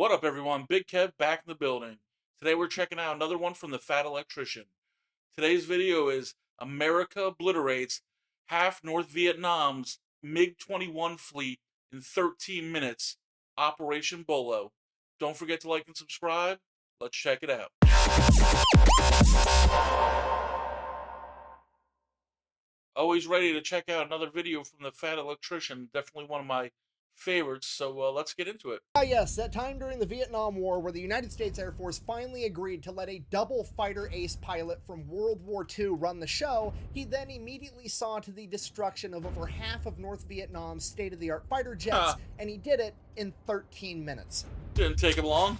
What up, everyone? Big Kev back in the building. Today we're checking out another one from the Fat Electrician. Today's video is America obliterates half North Vietnam's MiG-21 fleet in 13 minutes. Operation Bolo. Don't forget to like and subscribe. Let's check it out. Always ready to check out another video from the Fat Electrician. Definitely one of my favorites, so let's get into it. Yes, that time during the Vietnam War where the United States Air Force finally agreed to let a double fighter ace pilot from World War II run the show, he then immediately saw to the destruction of over half of North Vietnam's state-of-the-art fighter jets, and he did it in 13 minutes. Didn't take him long.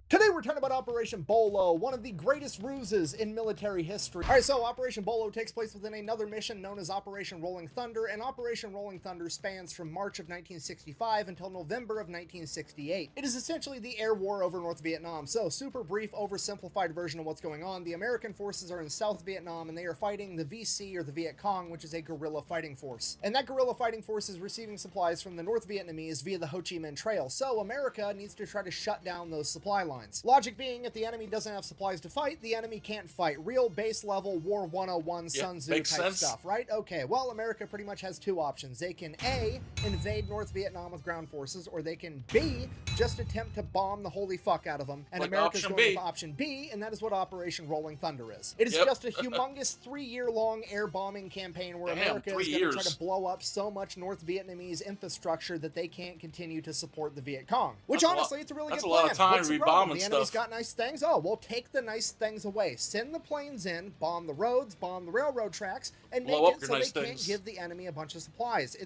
Today we're talking about Operation Bolo, one of the greatest ruses in military history. Alright, so Operation Bolo takes place within another mission known as Operation Rolling Thunder, and Operation Rolling Thunder spans from March of 1965 until November of 1968. It is essentially the air war over North Vietnam, so super brief, oversimplified version of what's going on. The American forces are in South Vietnam, and they are fighting the VC, or the Viet Cong, which is a guerrilla fighting force. And that guerrilla fighting force is receiving supplies from the North Vietnamese via the Ho Chi Minh Trail, so America needs to try to shut down those supply lines. Logic being, if the enemy doesn't have supplies to fight, the enemy can't fight. Real base level War 101 Sun Tzu type stuff, right? Okay, well, America pretty much has two options. They can A, invade North Vietnam with ground forces, or they can B, just attempt to bomb the holy fuck out of them. And like America's option going B. with option B, and that is what Operation Rolling Thunder is. It is just a humongous 3-year-long air bombing campaign where America is going to try to blow up so much North Vietnamese infrastructure that they can't continue to support the Viet Cong. Which honestly, it's a really good plan. That's a lot of time What's to the be problem? bombing The enemy's stuff. got nice things. Oh, we'll take the nice things away. Send the planes in, bomb the roads, bomb the railroad tracks, and make it so they can't give the enemy a bunch of supplies.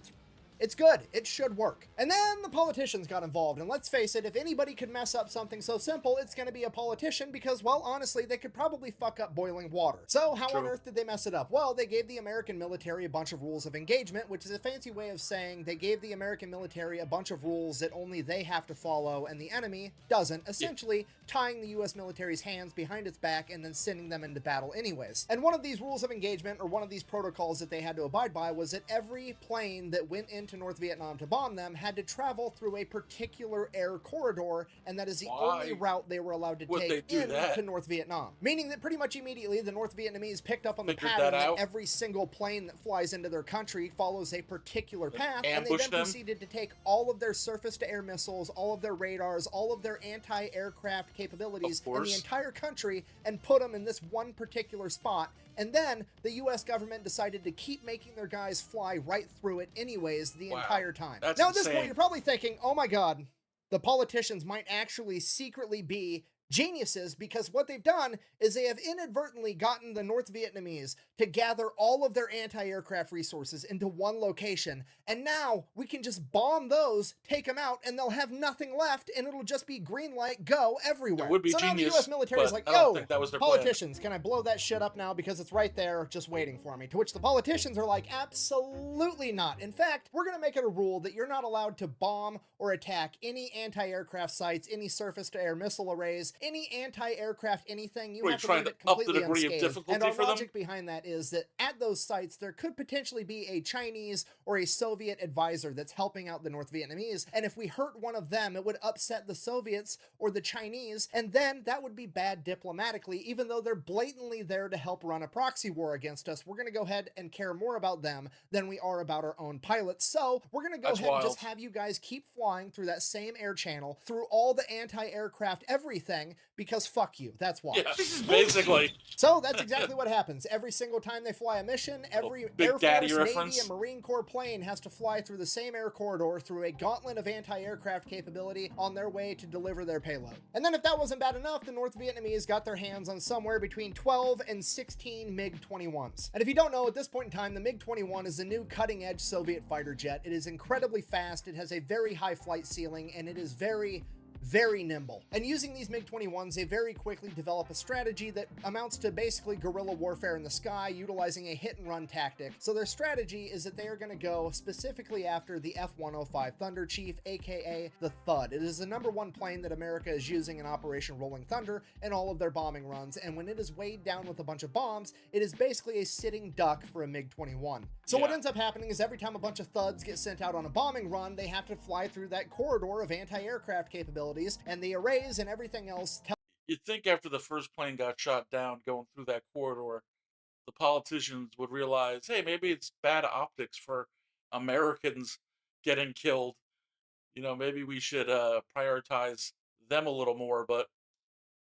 It's good. It should work. And then the politicians got involved, and let's face it, if anybody could mess up something so simple, it's going to be a politician because, well, honestly, they could probably fuck up boiling water. So how on earth did they mess it up? Well, they gave the American military a bunch of rules of engagement, which is a fancy way of saying they gave the American military a bunch of rules that only they have to follow and the enemy doesn't, essentially tying the U.S. military's hands behind its back and then sending them into battle anyways. And one of these rules of engagement, or one of these protocols that they had to abide by, was that every plane that went into North Vietnam to bomb them had to travel through a particular air corridor, and that is the only route they were allowed to take into North Vietnam. Meaning that pretty much immediately the North Vietnamese picked up on the pattern that every single plane that flies into their country follows a particular path, and they then proceeded to take all of their surface-to-air missiles, all of their radars, all of their anti-aircraft capabilities in the entire country and put them in this one particular spot. And then the U.S. government decided to keep making their guys fly right through it anyways the entire time. Now, at this point, you're probably thinking, oh my God, the politicians might actually secretly be geniuses, because what they've done is they have inadvertently gotten the North Vietnamese to gather all of their anti-aircraft resources into one location, and now we can just bomb those, take them out, and they'll have nothing left, and it'll just be green light, go everywhere. It would be so genius, now the U.S. military is like, yo, politicians, can I blow that shit up now because it's right there just waiting for me? To which the politicians are like, absolutely not. In fact, we're going to make it a rule that you're not allowed to bomb or attack any anti-aircraft sites, any surface-to-air missile arrays, any anti-aircraft anything. You have to leave it completely unscathed. And our logic behind that is that at those sites, there could potentially be a Chinese or a Soviet advisor that's helping out the North Vietnamese, and if we hurt one of them, it would upset the Soviets or the Chinese, and then that would be bad diplomatically, even though they're blatantly there to help run a proxy war against us. We're going to go ahead and care more about them than we are about our own pilots. So we're going to go ahead and just have you guys keep flying through that same air channel, through all the anti-aircraft everything, because fuck you. That's why. Yeah, basically. So that's exactly what happens. Every single time they fly a mission, every Air Force, Navy, and Marine Corps plane has to fly through the same air corridor through a gauntlet of anti-aircraft capability on their way to deliver their payload. And then if that wasn't bad enough, the North Vietnamese got their hands on somewhere between 12 and 16 MiG-21s. And if you don't know, at this point in time, the MiG-21 is the new cutting-edge Soviet fighter jet. It is incredibly fast, it has a very high flight ceiling, and it is very nimble. And using these MiG-21s, they very quickly develop a strategy that amounts to basically guerrilla warfare in the sky, utilizing a hit-and-run tactic. So their strategy is that they are going to go specifically after the F-105 Thunder Chief, aka the Thud. It is the #1 plane that America is using in Operation Rolling Thunder in all of their bombing runs, and when it is weighed down with a bunch of bombs, it is basically a sitting duck for a MiG-21. So what ends up happening is every time a bunch of thuds get sent out on a bombing run, they have to fly through that corridor of anti-aircraft capability facilities, and the arrays and everything else You'd think after the first plane got shot down going through that corridor, the politicians would realize, hey, maybe it's bad optics for Americans getting killed. Maybe we should prioritize them a little more, but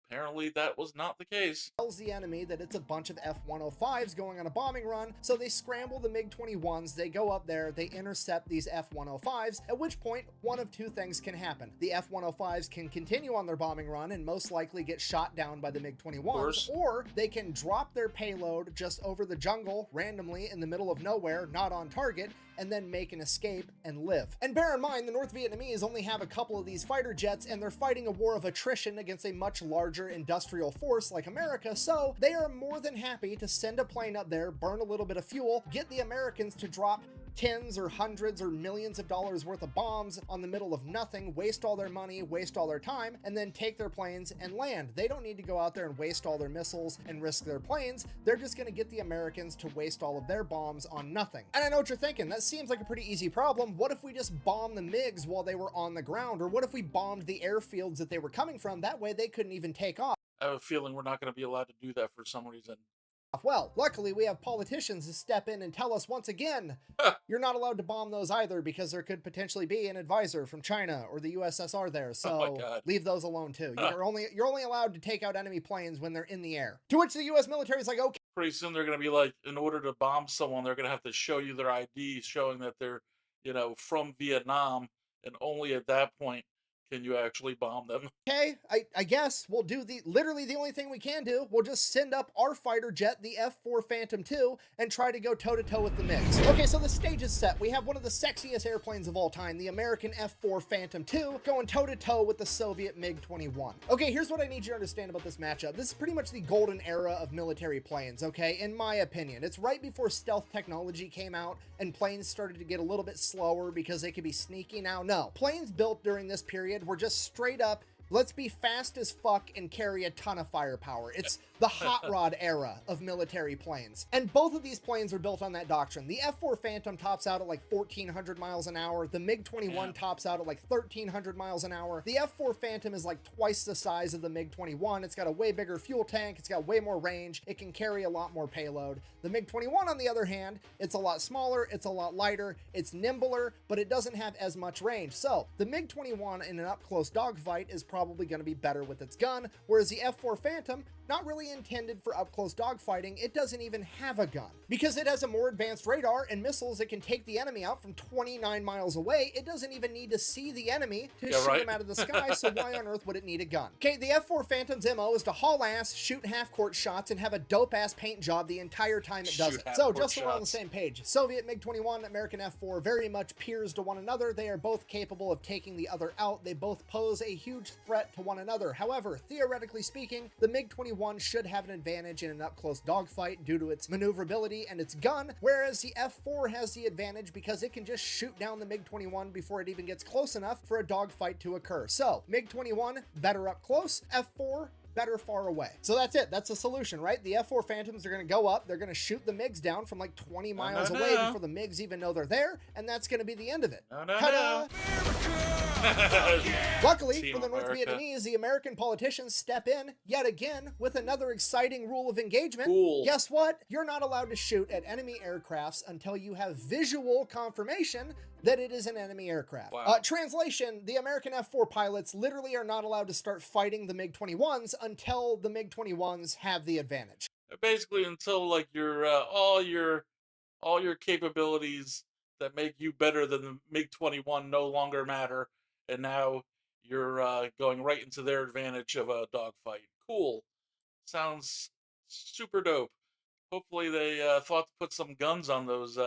apparently that was not the case. tells the enemy that it's a bunch of F-105s going on a bombing run, so they scramble the MiG-21s, they go up there, they intercept these F-105s, at which point one of two things can happen. The F-105s can continue on their bombing run and most likely get shot down by the MiG-21s, or they can drop their payload just over the jungle randomly in the middle of nowhere, not on target, and then make an escape and live. And bear in mind, the North Vietnamese only have a couple of these fighter jets, and they're fighting a war of attrition against a much larger industrial force like America, so they are more than happy to send a plane up there, burn a little bit of fuel, get the Americans to drop tens or hundreds or millions of dollars worth of bombs on the middle of nothing, waste all their money, waste all their time, and then take their planes and land. They don't need to go out there and waste all their missiles and risk their planes. They're just going to get the Americans to waste all of their bombs on nothing. And I know what you're thinking. That seems like a pretty easy problem. What if we just bombed the MiGs while they were on the ground? Or what if we bombed the airfields that they were coming from? That way they couldn't even take off. I have a feeling we're not going to be allowed to do that for some reason. Well, luckily we have politicians to step in and tell us once again, you're not allowed to bomb those either because there could potentially be an advisor from China or the USSR there. So leave those alone too. You're only allowed to take out enemy planes when they're in the air. To which the US military is like, okay. Pretty soon they're going to be like, in order to bomb someone, they're going to have to show you their ID showing that they're, from Vietnam, and only at that point can you actually bomb them. Okay, I guess we'll do literally the only thing we can do. We'll just send up our fighter jet, the F-4 Phantom II, and try to go toe-to-toe with the MiGs. Okay, so the stage is set. We have one of the sexiest airplanes of all time, the American F-4 Phantom II, going toe-to-toe with the Soviet MiG-21. Okay, here's what I need you to understand about this matchup. This is pretty much the golden era of military planes, okay, in my opinion. It's right before stealth technology came out and planes started to get a little bit slower because they could be sneaky. Now, no. Planes built during this period were just straight up, let's be fast as fuck and carry a ton of firepower. It's the hot rod era of military planes. And both of these planes are built on that doctrine. The F-4 Phantom tops out at like 1,400 miles an hour. The MiG-21 tops out at like 1,300 miles an hour. The F-4 Phantom is like twice the size of the MiG-21. It's got a way bigger fuel tank. It's got way more range. It can carry a lot more payload. The MiG-21, on the other hand, it's a lot smaller. It's a lot lighter. It's nimbler, but it doesn't have as much range. So the MiG-21 in an up-close dogfight is probably going to be better with its gun, whereas the F-4 Phantom, not really intended for up-close dogfighting. It doesn't even have a gun. Because it has a more advanced radar and missiles that can take the enemy out from 29 miles away, it doesn't even need to see the enemy to shoot him out of the sky, so why on earth would it need a gun? Okay, the F-4 Phantom's MO is to haul ass, shoot half-court shots, and have a dope-ass paint job the entire time it does it. So, just so we're on the same page, Soviet MiG-21, American F-4, very much peers to one another. They are both capable of taking the other out. They both pose a huge threat to one another. However, theoretically speaking, the MiG-21 should have an advantage in an up-close dogfight due to its maneuverability and its gun, whereas the F-4 has the advantage because it can just shoot down the MiG-21 before it even gets close enough for a dogfight to occur. So, MiG-21, better up close, F-4, better far away. So that's it. That's the solution, right? The F-4 Phantoms are going to go up. They're going to shoot the MiGs down from like 20 miles away before the MiGs even know they're there, and that's going to be the end of it. Ta-da! Luckily for the North Vietnamese, the American politicians step in yet again with another exciting rule of engagement. Cool. Guess what? You're not allowed to shoot at enemy aircrafts until you have visual confirmation that it is an enemy aircraft. Wow. Translation, the American F-4 pilots literally are not allowed to start fighting the MiG-21s until the MiG-21s have the advantage. Basically, until like your all your capabilities that make you better than the MiG-21 no longer matter, and now you're going right into their advantage of a dogfight. Cool. Sounds super dope. Hopefully they thought to put some guns on those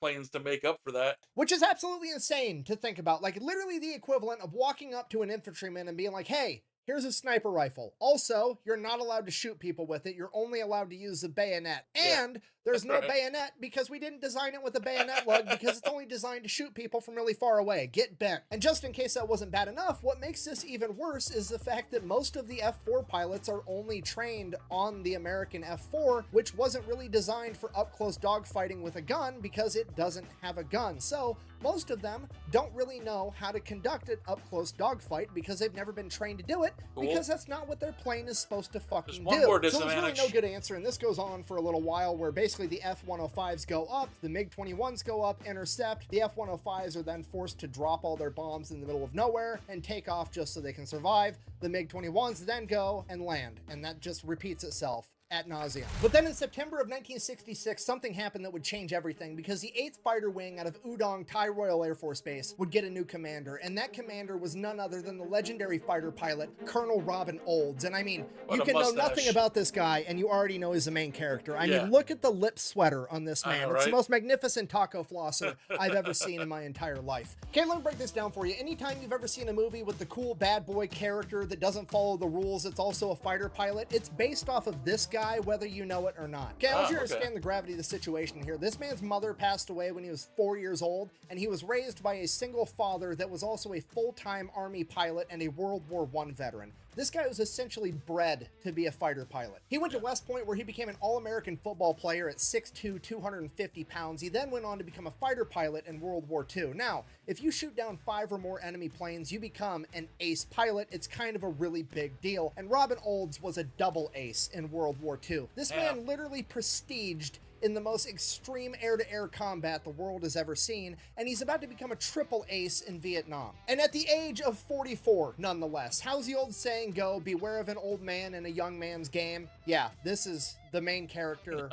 planes to make up for that. Which is absolutely insane to think about. Like, literally the equivalent of walking up to an infantryman and being like, hey, here's a sniper rifle. Also, you're not allowed to shoot people with it. You're only allowed to use the bayonet. And there's no bayonet because we didn't design it with a bayonet lug because it's only designed to shoot people from really far away. Get bent. And just in case that wasn't bad enough, what makes this even worse is the fact that most of the F-4 pilots are only trained on the American F-4, which wasn't really designed for up-close dogfighting with a gun because it doesn't have a gun. So most of them don't really know how to conduct an up-close dogfight because they've never been trained to do it, because that's not what their plane is supposed to fucking do. So there's really no good answer, and this goes on for a little while, where basically the F-105s go up, the MiG-21s go up, intercept, the F-105s are then forced to drop all their bombs in the middle of nowhere and take off just so they can survive. The MiG-21s then go and land, and that just repeats itself ad nauseum. But then in September of 1966, something happened that would change everything, because the 8th Fighter Wing out of Udong Thai Royal Air Force Base would get a new commander, and that commander was none other than the legendary fighter pilot, Colonel Robin Olds. And I mean, you can know nothing about this guy, and you already know he's the main character. I mean, look at the lip sweater on this man. It's the most magnificent taco flosser I've ever seen in my entire life. Okay, let me break this down for you. Anytime you've ever seen a movie with the cool bad boy character that doesn't follow the rules, it's also a fighter pilot, it's based off of this guy, whether you know it or not. Okay, I want you to understand the gravity of the situation here. This man's mother passed away when he was 4 years old, and he was raised by a single father that was also a full-time Army pilot and a World War I veteran. This guy was essentially bred to be a fighter pilot. He went to West Point, where he became an All-American football player at 6'2", 250 pounds. He then went on to become a fighter pilot in World War II. Now, if you shoot down 5 or more enemy planes, you become an ace pilot. It's kind of a really big deal. And Robin Olds was a double ace in World War II. This man literally prestiged in the most extreme air-to-air combat the world has ever seen, and he's about to become a triple ace in Vietnam. And at the age of 44, nonetheless. How's the old saying go? Beware of an old man in a young man's game. Yeah, this is the main character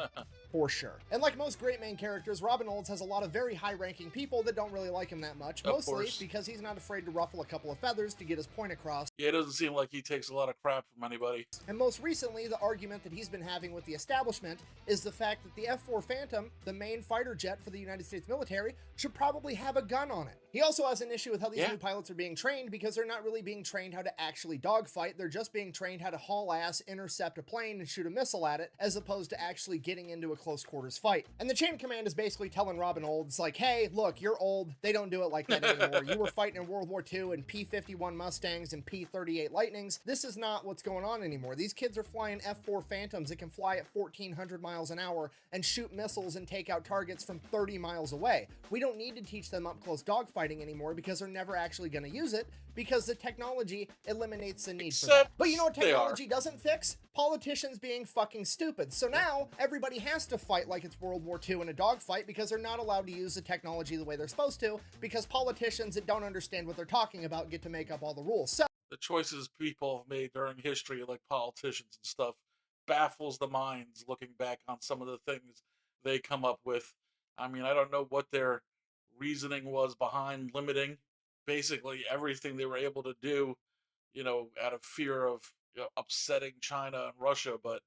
for sure. And like most great main characters, Robin Olds has a lot of very high-ranking people that don't really like him that much, mostly because he's not afraid to ruffle a couple of feathers to get his point across. Yeah, it doesn't seem like he takes a lot of crap from anybody. And most recently, the argument that he's been having with the establishment is the fact that the F-4 Phantom, the main fighter jet for the United States military, should probably have a gun on it. He also has an issue with how these new pilots are being trained, because they're not really being trained how to actually dogfight. They're just being trained how to haul ass, intercept a plane, and shoot a missile at it, as opposed to actually getting into a close quarters fight. And the chain of command is basically telling Robin Olds, like, hey, look, you're old. They don't do it like that anymore. You were fighting in World War II in P-51 Mustangs and P-38 Lightnings. This is not what's going on anymore. These kids are flying F-4 Phantoms that can fly at 1,400 miles an hour and shoot missiles and take out targets from 30 miles away. We don't need to teach them up-close dogfighting anymore, because they're never actually going to use it, because the technology eliminates the need for that. But you know what technology doesn't fix? Politicians being fucking stupid. So now everybody has to fight like it's World War II in a dogfight, because they're not allowed to use the technology the way they're supposed to, because politicians that don't understand what they're talking about get to make up all the rules. So the choices people have made during history, like politicians and stuff, baffles the minds looking back on some of the things they come up with. I mean, I don't know what their reasoning was behind limiting basically everything they were able to do, you know, out of fear of upsetting China and Russia. But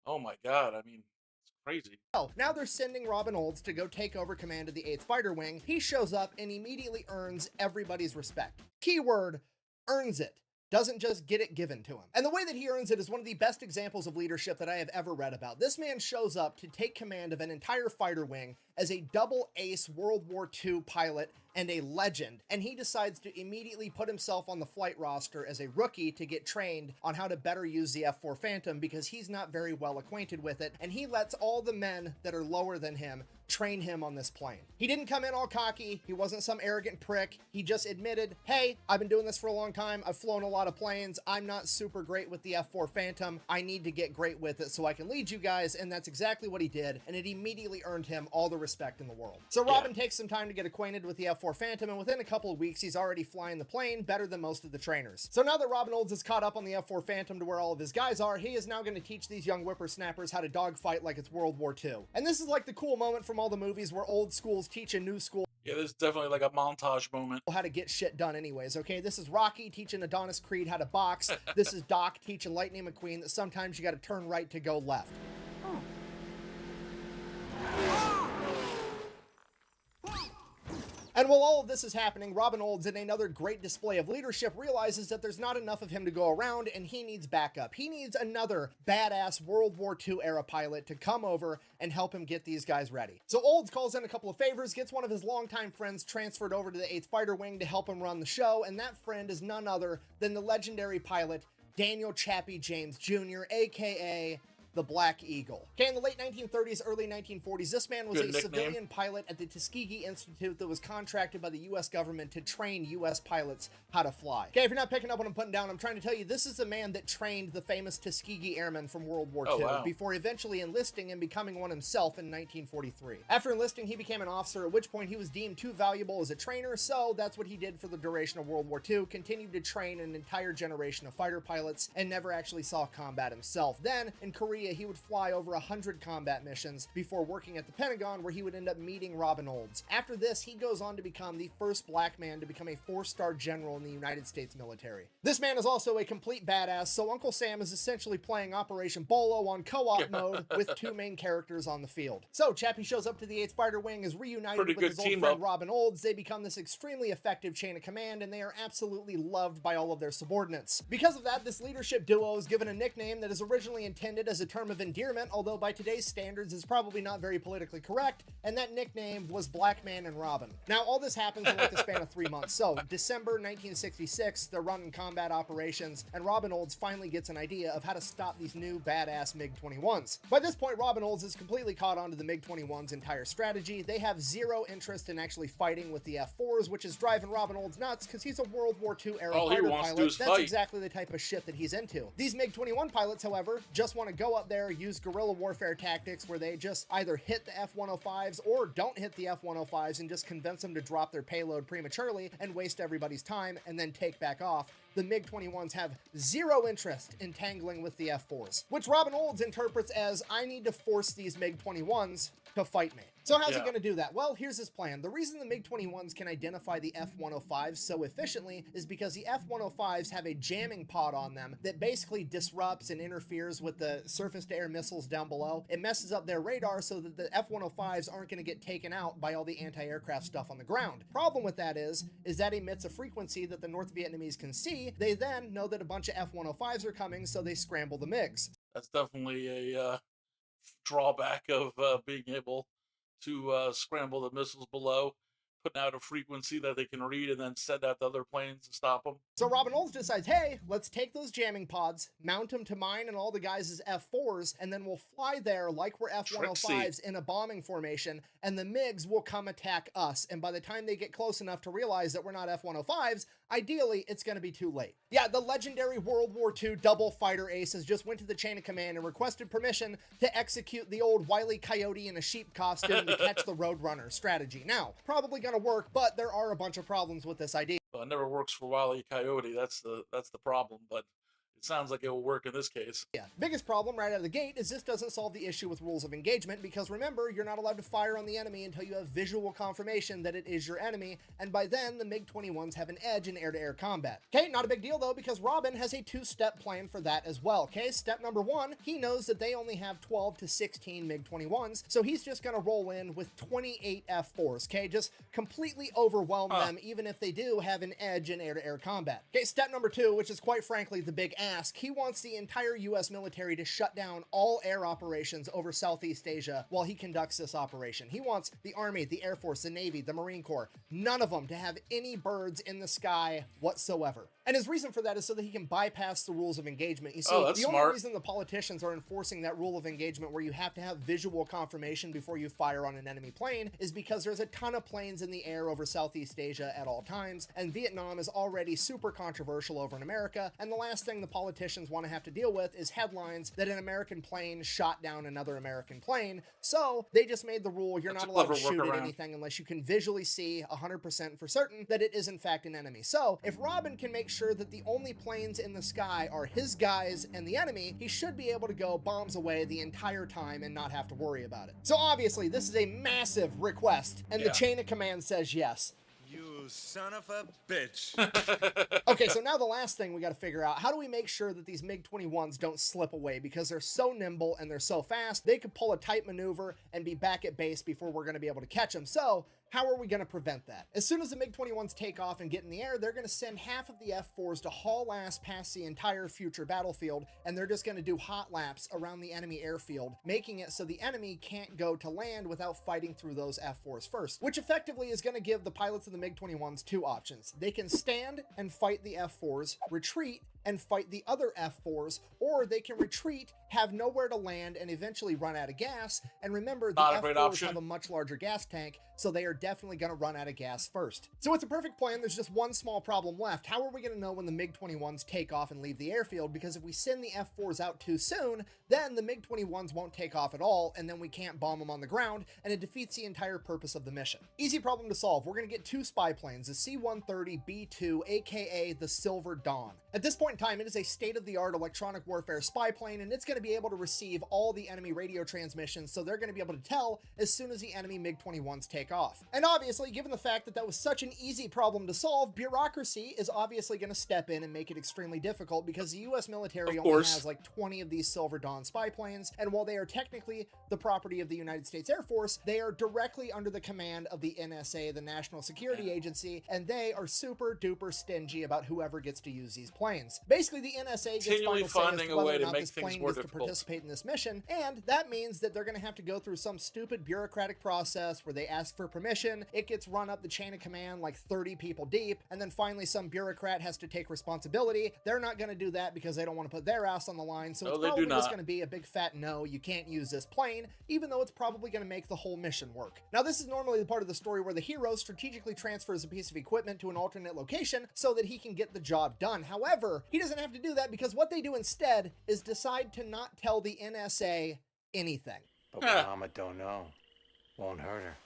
oh my God, I mean, it's crazy. Now they're sending Robin Olds to go take over command of the 8th Fighter Wing. He shows up and immediately earns everybody's respect. Keyword, earns it. Doesn't just get it given to him. And the way that he earns it is one of the best examples of leadership that I have ever read about. This man shows up to take command of an entire fighter wing as a double ace World War II pilot and a legend, and he decides to immediately put himself on the flight roster as a rookie to get trained on how to better use the F-4 Phantom, because he's not very well acquainted with it, and he lets all the men that are lower than him train him on this plane. He didn't come in all cocky. He wasn't some arrogant prick. He just admitted, hey, I've been doing this for a long time. I've flown a lot of planes. I'm not super great with the F-4 Phantom. I need to get great with it so I can lead you guys. And that's exactly what he did. And it immediately earned him all the respect in the world. So Robin takes some time to get acquainted with the F-4 Phantom, and within a couple of weeks, he's already flying the plane better than most of the trainers. So now that Robin Olds is caught up on the F-4 Phantom to where all of his guys are, he is now going to teach these young whippersnappers how to dogfight like it's World War II. And this is like the cool moment from all the movies where old schools teach a new school. Yeah, this is definitely like a montage moment. How to get shit done anyways, okay? This is Rocky teaching Adonis Creed how to box. This is Doc teaching Lightning McQueen that sometimes you got to turn right to go left. And while all of this is happening, Robin Olds, in another great display of leadership, realizes that there's not enough of him to go around, and he needs backup. He needs another badass World War II era pilot to come over and help him get these guys ready. So Olds calls in a couple of favors, gets one of his longtime friends transferred over to the 8th Fighter Wing to help him run the show, and that friend is none other than the legendary pilot Daniel Chappie James Jr., aka the Black Eagle. Okay, in the late 1930s, early 1940s, this man was Good a nickname. civilian pilot at the Tuskegee Institute that was contracted by the U.S. government to train U.S. pilots how to fly. Okay, if you're not picking up what I'm putting down, I'm trying to tell you this is the man that trained the famous Tuskegee Airmen from World War II before eventually enlisting and becoming one himself in 1943. After enlisting, he became an officer, at which point he was deemed too valuable as a trainer, so that's what he did for the duration of World War II, continued to train an entire generation of fighter pilots, and never actually saw combat himself. Then, in Korea, he would fly over 100 combat missions before working at the Pentagon, where he would end up meeting Robin Olds. After this, he goes on to become the first black man to become a 4-star general in the United States military. This man is also a complete badass, so Uncle Sam is essentially playing Operation Bolo on co-op mode with 2 main characters on the field. So, Chappie shows up to the 8th Fighter Wing, is reunited with his old friend Robin Olds. They become this extremely effective chain of command, and they are absolutely loved by all of their subordinates. Because of that, this leadership duo is given a nickname that is originally intended as a term of endearment, although by today's standards is probably not very politically correct, and that nickname was Black Man and Robin. Now, all this happens in like the span of 3 months. So, December 1966, they're running combat operations, and Robin Olds finally gets an idea of how to stop these new badass MiG-21s. By this point, Robin Olds is completely caught on to the MiG-21's entire strategy. They have zero interest in actually fighting with the F-4s, which is driving Robin Olds nuts because he's a World War II era fighter pilot. That's exactly the type of shit that he's into. These MiG-21 pilots, however, just want to go up there, use guerrilla warfare tactics where they just either hit the F-105s or don't hit the F-105s and just convince them to drop their payload prematurely and waste everybody's time and then take back off. The MiG-21s have zero interest in tangling with the F-4s, which Robin Olds interprets as, I need to force these MiG-21s to fight me. So how's he going to do that? Well, here's his plan. The reason the MiG-21s can identify the F-105s so efficiently is because the F-105s have a jamming pod on them that basically disrupts and interferes with the surface-to-air missiles down below. It messes up their radar so that the F-105s aren't going to get taken out by all the anti-aircraft stuff on the ground. Problem with that is that emits a frequency that the North Vietnamese can see. They then know that a bunch of F-105s are coming, so they scramble the MiGs. That's definitely a drawback of being able to scramble the missiles below, putting out a frequency that they can read and then send out to other planes to stop them. So Robin Olds decides, hey, let's take those jamming pods, mount them to mine and all the guys' F-4s, and then we'll fly there like we're F-105s in a bombing formation, and the MiGs will come attack us. And by the time they get close enough to realize that we're not F-105s, ideally, it's going to be too late. Yeah, the legendary World War II double fighter aces just went to the chain of command and requested permission to execute the old Wile E. Coyote in a sheep costume to catch the Roadrunner strategy. Now, probably going to work, but there are a bunch of problems with this idea. Well, it never works for Wile E. Coyote. That's the problem, but it sounds like it will work in this case. Yeah, biggest problem right out of the gate is this doesn't solve the issue with rules of engagement, because remember, you're not allowed to fire on the enemy until you have visual confirmation that it is your enemy, and by then, the MiG-21s have an edge in air-to-air combat. Okay, not a big deal though, because Robin has a 2-step plan for that as well. Okay, step number 1, he knows that they only have 12 to 16 MiG-21s, so he's just gonna roll in with 28 F-4s, okay? Just completely overwhelm them, even if they do have an edge in air-to-air combat. Okay, step number 2, which is quite frankly the big ask, he wants the entire U.S. military to shut down all air operations over Southeast Asia while he conducts this operation. He wants the Army, the Air Force, the Navy, the Marine Corps, none of them to have any birds in the sky whatsoever. And his reason for that is so that he can bypass the rules of engagement. You see, the only reason the politicians are enforcing that rule of engagement where you have to have visual confirmation before you fire on an enemy plane is because there's a ton of planes in the air over Southeast Asia at all times, and Vietnam is already super controversial over in America, and the last thing the politicians want to have to deal with is headlines that an American plane shot down another American plane, so they just made the rule you're not allowed to shoot at anything unless you can visually see 100% for certain that it is in fact an enemy. So, if Robin can make sure that the only planes in the sky are his guys and the enemy, he should be able to go bombs away the entire time and not have to worry about it. So obviously, this is a massive request, and the chain of command says yes. You son of a bitch. Okay, so now the last thing we got to figure out, how do we make sure that these MiG-21s don't slip away? Because they're so nimble and they're so fast, they could pull a tight maneuver and be back at base before we're going to be able to catch them. So how are we going to prevent that? As soon as the MiG-21s take off and get in the air, they're going to send half of the F-4s to haul ass past the entire future battlefield, and they're just going to do hot laps around the enemy airfield, making it so the enemy can't go to land without fighting through those F-4s first, which effectively is going to give the pilots of the MiG-21s 2 options. They can stand and fight the F-4s, retreat, and fight the other F4s, or they can retreat, have nowhere to land, and eventually run out of gas. And remember, the F4s have a much larger gas tank, so they are definitely going to run out of gas first. So it's a perfect plan. There's just one small problem left. How are we going to know when the MiG-21s take off and leave the airfield? Because if we send the F4s out too soon, then the MiG-21s won't take off at all, and then we can't bomb them on the ground, and it defeats the entire purpose of the mission. Easy problem to solve. We're going to get 2 spy planes, the C-130B2, aka the Silver Dawn. At this point in time, it is a state-of-the-art electronic warfare spy plane, and it's going to be able to receive all the enemy radio transmissions, so they're going to be able to tell as soon as the enemy MiG-21s take off. And obviously, given the fact that that was such an easy problem to solve, bureaucracy is obviously going to step in and make it extremely difficult, because the US military only has like 20 of these Silver Dawn spy planes, and while they are technically the property of the United States Air Force, they are directly under the command of the NSA, the National Security Agency, and they are super duper stingy about whoever gets to use these planes. Basically, the NSA gets final say as to whether or not this plane gets to participate in this mission, and that means that they're going to have to go through some stupid bureaucratic process where they ask for permission, it gets run up the chain of command like 30 people deep, and then finally some bureaucrat has to take responsibility. They're not going to do that because they don't want to put their ass on the line, so it's probably just going to be a big fat no, you can't use this plane, even though it's probably going to make the whole mission work. Now, this is normally the part of the story where the hero strategically transfers a piece of equipment to an alternate location so that he can get the job done. However, he doesn't have to do that, because what they do instead is decide to not tell the NSA anything. But what Mama don't know won't hurt her.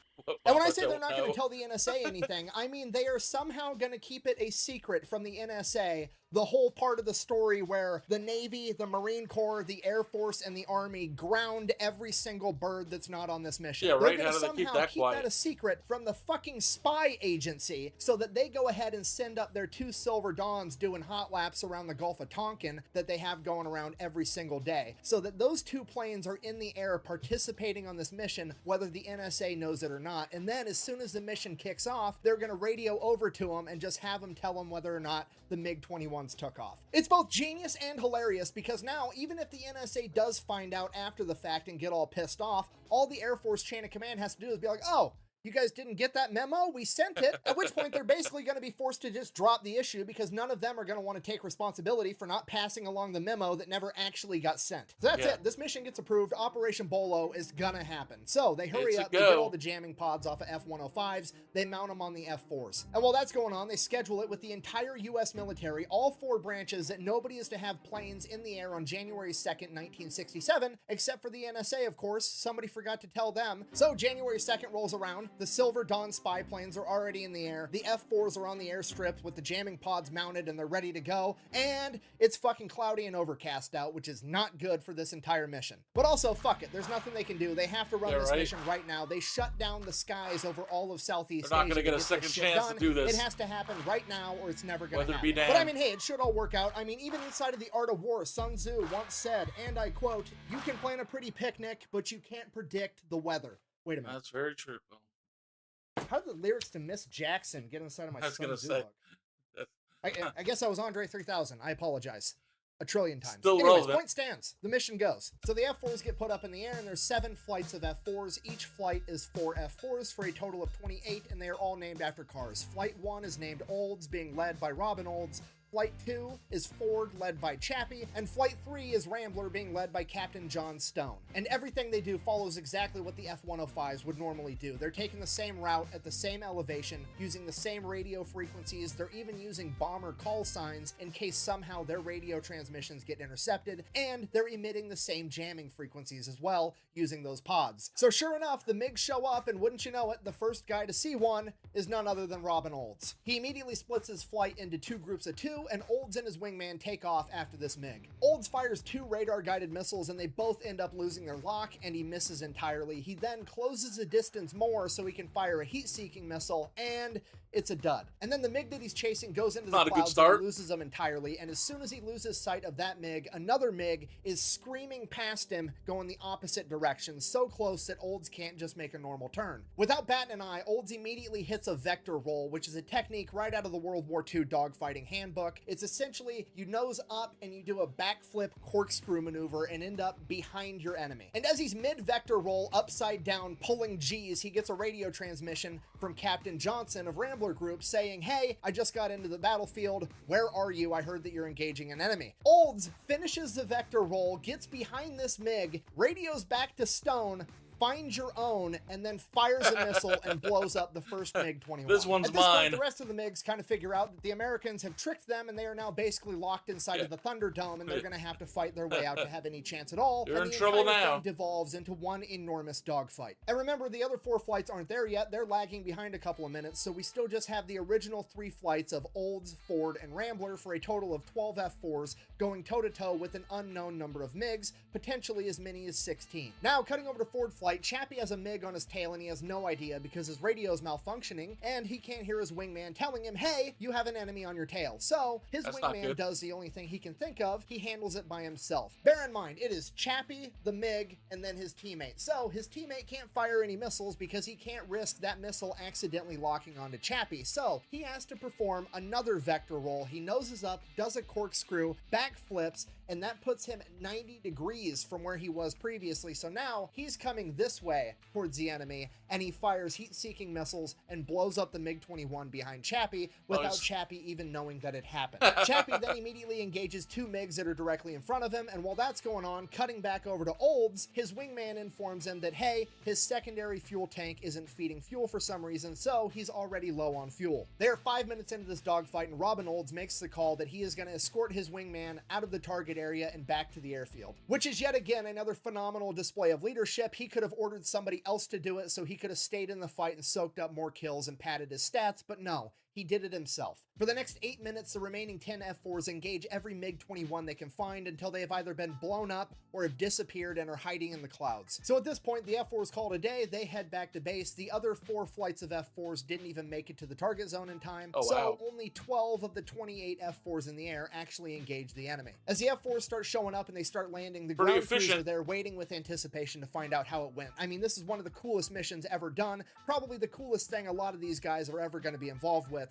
And when I say they're not going to tell the NSA anything, I mean they are somehow going to keep it a secret from the NSA, the whole part of the story where the Navy, the Marine Corps, the Air Force, and the Army ground every single bird that's not on this mission. Yeah, right. They're going to somehow keep that a secret from the fucking spy agency so that they go ahead and send up their 2 Silver Dawns doing hot laps around the Gulf of Tonkin that they have going around every single day, so that those 2 planes are in the air participating on this mission, whether the NSA knows it or not. And then as soon as the mission kicks off, they're going to radio over to them and just have them tell them whether or not the MiG-21s took off. It's both genius and hilarious, because now, even if the NSA does find out after the fact and get all pissed off, all the Air Force chain of command has to do is be like, oh, you guys didn't get that memo? We sent it. At which point they're basically going to be forced to just drop the issue, because none of them are going to want to take responsibility for not passing along the memo that never actually got sent. So that's it. This mission gets approved. Operation Bolo is going to happen. So they hurry up, they get all the jamming pods off of F-105s, they mount them on the F-4s. And while that's going on, they schedule it with the entire US military, all 4 branches, that nobody is to have planes in the air on January 2nd, 1967, except for the NSA, of course. Somebody forgot to tell them. So January 2nd rolls around. The Silver Dawn spy planes are already in the air. The F-4s are on the airstrip with the jamming pods mounted, and they're ready to go. And it's fucking cloudy and overcast out, which is not good for this entire mission. But also, fuck it. There's nothing they can do. They have to run this mission right now. They shut down the skies over all of Southeast Asia. They're not going to get a second chance to do this. It has to happen right now, or it's never going to happen. But I mean, hey, it should all work out. I mean, even inside of the art of war, Sun Tzu once said, and I quote, "You can plan a pretty picnic, but you can't predict the weather." Wait a minute. That's very true. How did the lyrics to Miss Jackson get inside of my Sun Tzu book? I guess I was Andre 3000. I apologize. A trillion times. Still Anyways, relevant. point stands. The mission goes. So the F-4s get put up in the air, and there's 7 flights of F-4s. Each flight is 4 F-4s for a total of 28, and they are all named after cars. Flight 1 is named Olds, being led by Robin Olds. Flight 2 is Ford, led by Chappie, and Flight 3 is Rambler, being led by Captain John Stone. And everything they do follows exactly what the F-105s would normally do. They're taking the same route at the same elevation, using the same radio frequencies. They're even using bomber call signs in case somehow their radio transmissions get intercepted, and they're emitting the same jamming frequencies as well, using those pods. So sure enough, the MiGs show up, and wouldn't you know it, the first guy to see one is none other than Robin Olds. He immediately splits his flight into 2 groups of 2, and Olds and his wingman take off after this MiG. Olds fires 2 radar-guided missiles, and they both end up losing their lock, and he misses entirely. He then closes the distance more so he can fire a heat-seeking missile, and it's a dud. And then the MiG that he's chasing goes into the clouds and loses them entirely, and as soon as he loses sight of that MiG, another MiG is screaming past him, going the opposite direction, so close that Olds can't just make a normal turn. Without batting an eye, Olds immediately hits a vector roll, which is a technique right out of the World War II dogfighting handbook. book. It's essentially you nose up and you do a backflip corkscrew maneuver and end up behind your enemy. And as he's mid-vector roll upside down pulling G's, he gets a radio transmission from Captain Johnson of Rambler Group saying, "Hey, I just got into the battlefield. Where are you? I heard that you're engaging an enemy." 𝐄𝐪𝐻𝐿𝐷𝐻 finishes the vector roll, gets behind this MiG, radios back to Stone, finds your own, and then fires a missile and blows up the first MiG-21. This one's At this mine. point, the rest of the MiGs kind of figure out that the Americans have tricked them and they are now basically locked inside of the Thunderdome, and they're going to have to fight their way out to have any chance at all. You're and in trouble now. Thing devolves into one enormous dogfight. And remember, the other 4 flights aren't there yet. They're lagging behind a couple of minutes, so we still just have the original 3 flights of 𝐄𝐪𝐻𝐿𝐷𝐻, Ford, and Rambler for a total of 12 F4s going toe-to-toe with an unknown number of MiGs, potentially as many as 16. Now, cutting over to Ford flight, Chappie has a MiG on his tail and he has no idea because his radio is malfunctioning and he can't hear his wingman telling him, "Hey, you have an enemy on your tail." So his wingman does the only thing he can think of. He handles it by himself. Bear in mind, it is Chappie, the MiG, and then his teammate. So his teammate can't fire any missiles because he can't risk that missile accidentally locking onto Chappie. So he has to perform another vector roll. He noses up, does a corkscrew, backflips, and that puts him at 90 degrees from where he was previously. So now he's coming this way towards the enemy, and he fires heat-seeking missiles and blows up the MiG-21 behind Chappie without Chappie even knowing that it happened. Chappie then immediately engages 2 MiGs that are directly in front of him, and while that's going on, cutting back over to 𝐄𝐿𝐷𝐻, his wingman informs him that, hey, his secondary fuel tank isn't feeding fuel for some reason, so he's already low on fuel. They're 5 minutes into this dogfight, and Robin 𝐄𝐿𝐷𝐻 makes the call that he is going to escort his wingman out of the target area and back to the airfield, which is yet again another phenomenal display of leadership. He could have ordered somebody else to do it so he could have stayed in the fight and soaked up more kills and padded his stats, but no, he did it himself. For the next 8 minutes, the remaining 10 F4s engage every MiG-21 they can find until they have either been blown up or have disappeared and are hiding in the clouds. So at this point, the F4s call it a day. They head back to base. The other 4 flights of F4s didn't even make it to the target zone in time. So only 12 of the 28 F4s in the air actually engage the enemy. As the F4s start showing up and they start landing, the ground crews are there waiting with anticipation to find out how it went. I mean, this is one of the coolest missions ever done. Probably the coolest thing a lot of these guys are ever going to be involved with.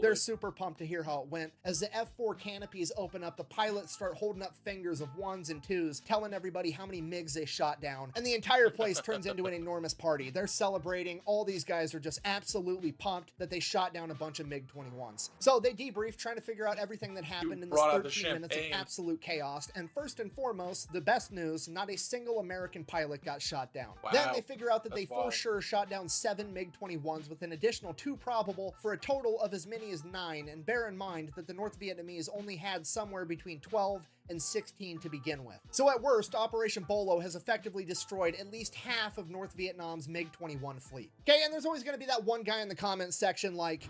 They're super pumped to hear how it went. As the F4 canopies open up, the pilots start holding up fingers of 1s and 2s, telling everybody how many MiGs they shot down, and the entire place turns into an enormous party. They're celebrating. All these guys are just absolutely pumped that they shot down a bunch of MiG-21s. So they debrief, trying to figure out everything that happened in this 13 minutes of absolute chaos. And first and foremost, the best news, not a single American pilot got shot down. Then they figure out that they for sure shot down 7 MiG-21s with an additional 2 probable for a total of as many as 9, and bear in mind that the North Vietnamese only had somewhere between 12 and 16 to begin with. So at worst, Operation Bolo has effectively destroyed at least half of North Vietnam's MiG-21 fleet. Okay, and there's always going to be that one guy in the comments section like,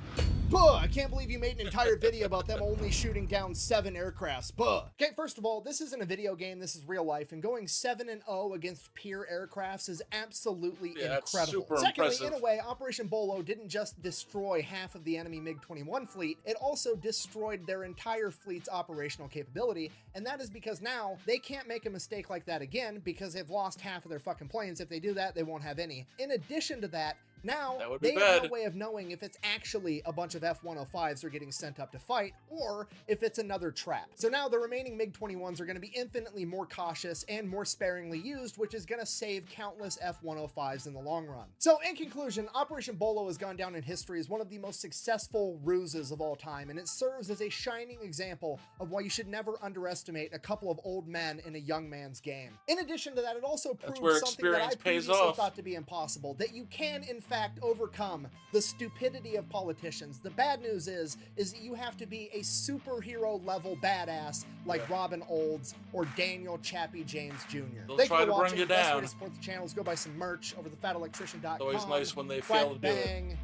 "Buh, I can't believe you made an entire video about them only shooting down 7 aircrafts. Buh." Okay, first of all, this isn't a video game, this is real life, and going 7-0 against peer aircrafts is absolutely incredible. Secondly, impressive. In a way, Operation Bolo didn't just destroy half of the enemy MiG-21 fleet, it also destroyed their entire fleet's operational capability, and that is because now they can't make a mistake like that again because they've lost half of their fucking planes. If they do that, they won't have any. In addition to that, now, they have no way of knowing if it's actually a bunch of F-105s are getting sent up to fight, or if it's another trap. So now the remaining MiG-21s are going to be infinitely more cautious and more sparingly used, which is going to save countless F-105s in the long run. So in conclusion, Operation Bolo has gone down in history as one of the most successful ruses of all time, and it serves as a shining example of why you should never underestimate a couple of old men in a young man's game. In addition to that, it also proves something that I previously thought to be impossible, that you can, in fact, overcome the stupidity of politicians. The bad news is that you have to be a superhero level badass like Robin 𝐄𝐿𝐷𝐻 or Daniel Chappie James Jr. They'll try to bring you down. The best way to support the channel is go buy some merch over thefatelectrician.com. It's always nice when they fail to do it.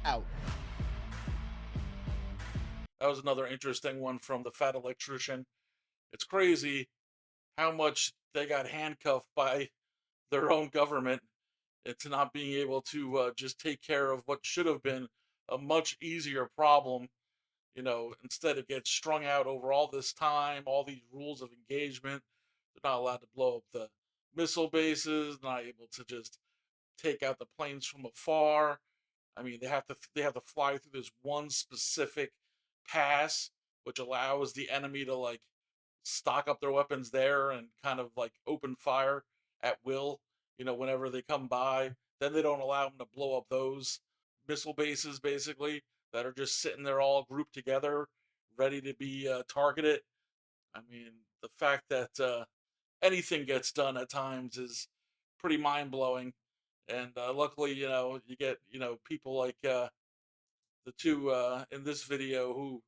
Out. That was another interesting one from the Fat Electrician. It's crazy how much they got handcuffed by their own government into not being able to just take care of what should have been a much easier problem. You know, instead it gets strung out over all this time, all these rules of engagement. They're not allowed to blow up the missile bases, not able to just take out the planes from afar. I mean, they have to fly through this one specific pass which allows the enemy to like stock up their weapons there and kind of like open fire at will, whenever they come by. Then they don't allow them to blow up those missile bases, basically, that are just sitting there all grouped together, ready to be targeted. I mean, the fact that anything gets done at times is pretty mind blowing. And luckily, you get, people like the two in this video who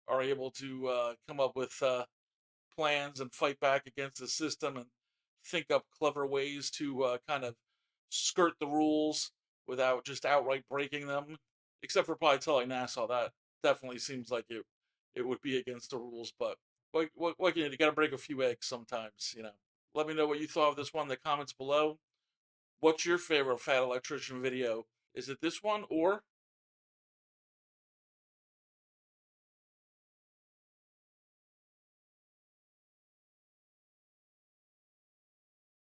are able to come up with plans and fight back against the system and think up clever ways to kind of skirt the rules without just outright breaking them. Except for probably telling NASA that definitely seems like it would be against the rules. But what can you got to break a few eggs sometimes. Let me know what you thought of this one in the comments below. What's your favorite Fat Electrician video? Is it this one or